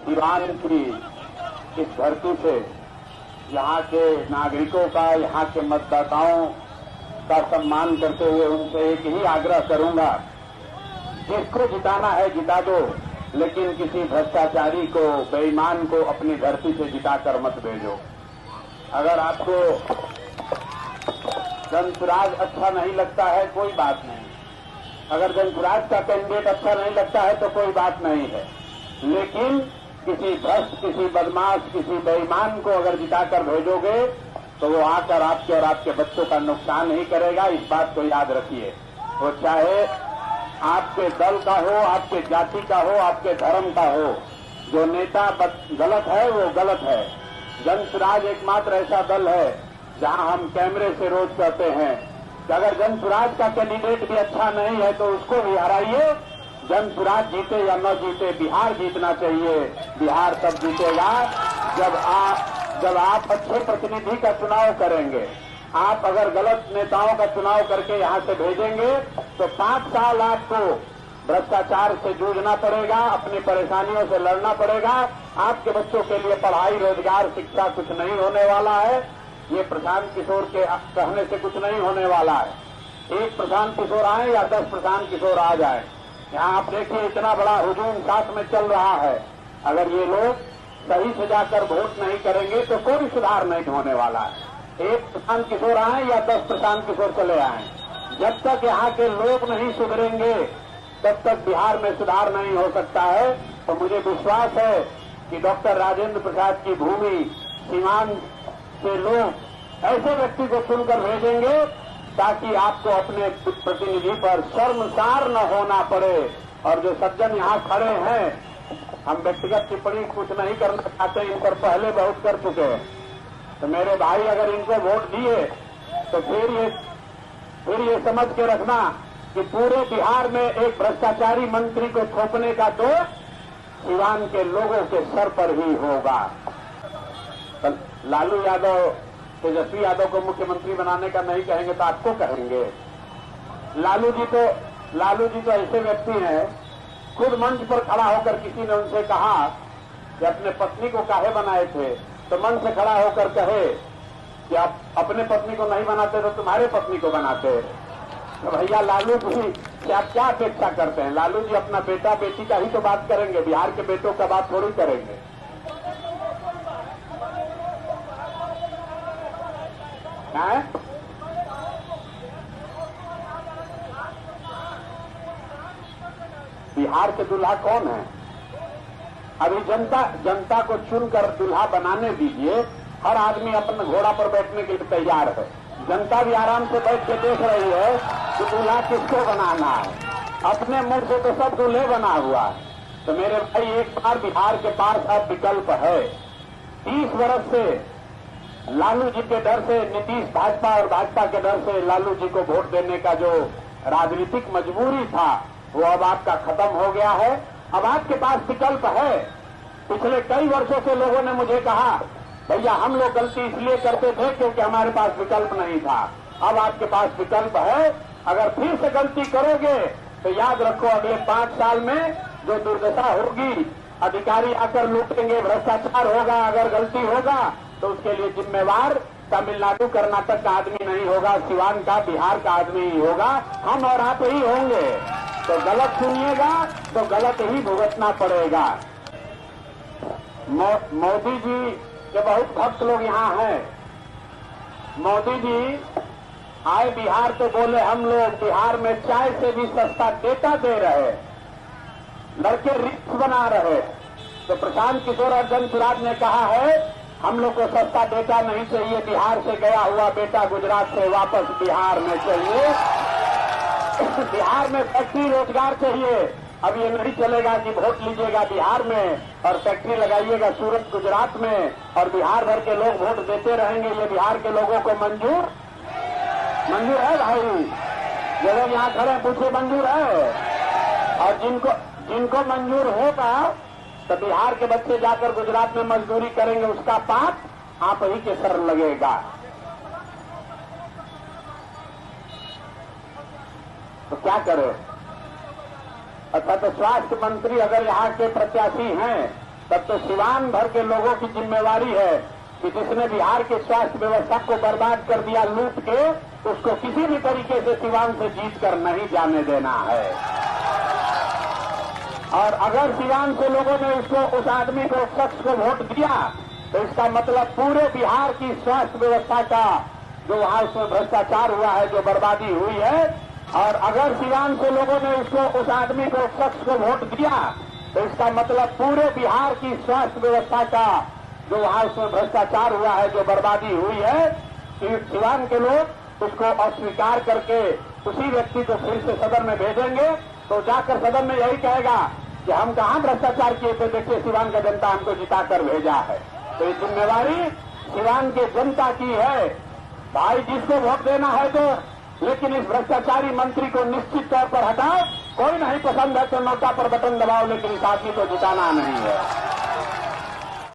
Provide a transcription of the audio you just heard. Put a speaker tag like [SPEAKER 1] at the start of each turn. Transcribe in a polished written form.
[SPEAKER 1] Iran की इस धरती से यहाँ के नागरिकों का, यहाँ के मतदाताओं का सम्मान करते हुए उनसे एक ही आग्रह करूंगा, जिसको जिताना है जिता दो, लेकिन किसी भ्रष्टाचारी को, बेईमान को अपनी धरती से जिताकर मत भेजो। अगर आपको जनसुराज अच्छा नहीं लगता है, कोई बात नहीं। अगर जनसुराज का कैंडिडेट अच्छा नहीं लगता है तो कोई बात नहीं है, लेकिन किसी भ्रष्ट, किसी बदमाश, किसी बेईमान को अगर जिताकर भेजोगे तो वो आकर आपके और आपके बच्चों का नुकसान ही करेगा। इस बात को याद रखिए। वो चाहे आपके दल का हो, आपके जाति का हो, आपके धर्म का हो, जो नेता गलत है वो गलत है। जनसुराज एकमात्र ऐसा दल है जहां हम कैमरे से रोज कहते हैं कि अगर जनसुराज का कैंडिडेट भी अच्छा नहीं है तो उसको भी हराइए। जनसुराज जीते या न जीते, बिहार जीतना चाहिए। बिहार तब जीतेगा जब आप अच्छे प्रतिनिधि का चुनाव करेंगे। आप अगर गलत नेताओं का चुनाव करके यहां से भेजेंगे तो 5 साल आपको भ्रष्टाचार से जूझना पड़ेगा, अपनी परेशानियों से लड़ना पड़ेगा। आपके बच्चों के लिए पढ़ाई, रोजगार, शिक्षा कुछ नहीं होने वाला है। ये प्रशांत किशोर के कहने से कुछ नहीं होने वाला है। एक प्रशांत किशोर आए या 10 प्रशांत किशोर आ जाए, यहाँ आप देखिए इतना बड़ा हुजूम साथ में चल रहा है। अगर ये लोग सही से जाकर वोट नहीं करेंगे तो कोई सुधार नहीं होने वाला है। एक प्रशांत किशोर आए या 10 प्रशांत किशोर चले आए, जब तक यहाँ के लोग नहीं सुधरेंगे तब तक बिहार में सुधार नहीं हो सकता है। तो मुझे विश्वास है कि डॉक्टर राजेंद्र प्रसाद की भूमि सीमांत से लोग ऐसे व्यक्ति को चुनकर भेजेंगे ताकि आपको अपने प्रतिनिधि पर शर्मसार न होना पड़े। और जो सज्जन यहाँ खड़े हैं, हम व्यक्तिगत टिप्पणी कुछ नहीं करना चाहते, इन पर पहले बहुत कर चुके हैं। तो मेरे भाई अगर इनको वोट दिए तो फिर ये समझ के रखना कि पूरे बिहार में एक भ्रष्टाचारी मंत्री को थोपने का दोष सिवान के लोगों के सर पर ही होगा। तो लालू यादव, तेजस्वी यादव को मुख्यमंत्री बनाने का नहीं कहेंगे तो आपको कहेंगे। लालू जी तो ऐसे व्यक्ति हैं, खुद मंच पर खड़ा होकर किसी ने उनसे कहा कि अपने पत्नी को काहे बनाए थे, तो मंच से खड़ा होकर कहे कि आप अपने पत्नी को नहीं बनाते तो तुम्हारे पत्नी को बनाते। तो भैया लालू जी से आप क्या अपेक्षा करते हैं? लालू जी अपना बेटा बेटी का ही तो बात करेंगे, बिहार के बेटों का बात थोड़ी करेंगे। बिहार के दूल्हा कौन है? अभी जनता को चुनकर दूल्हा बनाने दीजिए। हर आदमी अपने घोड़ा पर बैठने के लिए तैयार है। जनता भी आराम से बैठ के देख रही है कि दूल्हा किसको बनाना है। अपने मुंह से तो सब दूल्हे बना हुआ है। तो मेरे भाई एक बार बिहार के पास अब विकल्प है। 30 वर्ष से लालू जी के डर से नीतीश भाजपा और भाजपा के डर से लालू जी को वोट देने का जो राजनीतिक मजबूरी था वो अब आपका खत्म हो गया है। अब आपके पास विकल्प है। पिछले कई वर्षों से लोगों ने मुझे कहा भैया हम लोग गलती इसलिए करते थे क्योंकि हमारे पास विकल्प नहीं था। अब आपके पास विकल्प है। अगर फिर से गलती करोगे तो याद रखो अगले 5 साल में जो दुर्दशा होगी, अधिकारी आकर लूटेंगे, भ्रष्टाचार होगा। अगर गलती होगा तो उसके लिए जिम्मेवार तमिलनाडु, कर्नाटक का आदमी नहीं होगा, सिवान का, बिहार का आदमी ही होगा, हम और आप ही होंगे। तो गलत सुनिएगा तो गलत ही भुगतना पड़ेगा। मोदी जी के बहुत भक्त लोग यहाँ हैं। मोदी जी आए बिहार तो बोले हम लोग बिहार में चाय से भी सस्ता डेटा दे रहे, लड़के रिक्स बना रहे। तो प्रशांत किशोर और जनसुराज ने कहा है हम लोग को सस्ता डेटा नहीं चाहिए, बिहार से गया हुआ बेटा गुजरात से वापस बिहार में चाहिए। बिहार में फैक्ट्री रोजगार चाहिए। अब ये नहीं चलेगा कि वोट लीजिएगा बिहार में और फैक्ट्री लगाइएगा सूरत गुजरात में और बिहार भर के लोग वोट देते रहेंगे। ये बिहार के लोगों को मंजूर है भाई? जो लोग यहाँ खड़े पूछे मंजूर है? और जिनको मंजूर होगा तो बिहार के बच्चे जाकर गुजरात में मजदूरी करेंगे, उसका पाप आप ही के सर लगेगा। तो क्या करें? अच्छा, तो स्वास्थ्य मंत्री अगर यहाँ के प्रत्याशी हैं तब तो सिवान भर के लोगों की जिम्मेवारी है कि जिसने बिहार की स्वास्थ्य व्यवस्था को बर्बाद कर दिया लूट के, उसको किसी भी तरीके से सिवान से जीत कर नहीं जाने देना है। और अगर सिवान से लोगों ने उस आदमी को, शख्स को वोट दिया, तो इसका मतलब पूरे बिहार की स्वास्थ्य व्यवस्था का जो वहां उसमें भ्रष्टाचार हुआ है, जो बर्बादी हुई है, और अगर सिवान से लोगों ने उस आदमी को, शख्स को वोट दिया, तो इसका मतलब पूरे बिहार की स्वास्थ्य व्यवस्था का जो वहां उसमें भ्रष्टाचार हुआ है, जो बर्बादी हुई है, कि सिवान के लोग उसको अस्वीकार करके उसी व्यक्ति को फिर से सदन में भेजेंगे, तो जाकर सदन में यही कहेगा कि हम कहां भ्रष्टाचार किए थे, देखिए सिवान का जनता हमको जिताकर भेजा है। तो ये जिम्मेवारी सिवान की जनता की है। भाई जिसको वोट देना है तो, लेकिन इस भ्रष्टाचारी मंत्री को निश्चित तौर पर हटाओ। कोई नहीं पसंद है तो नोटा पर बटन दबाओ, लेकिन इस आदमी को जिताना नहीं है।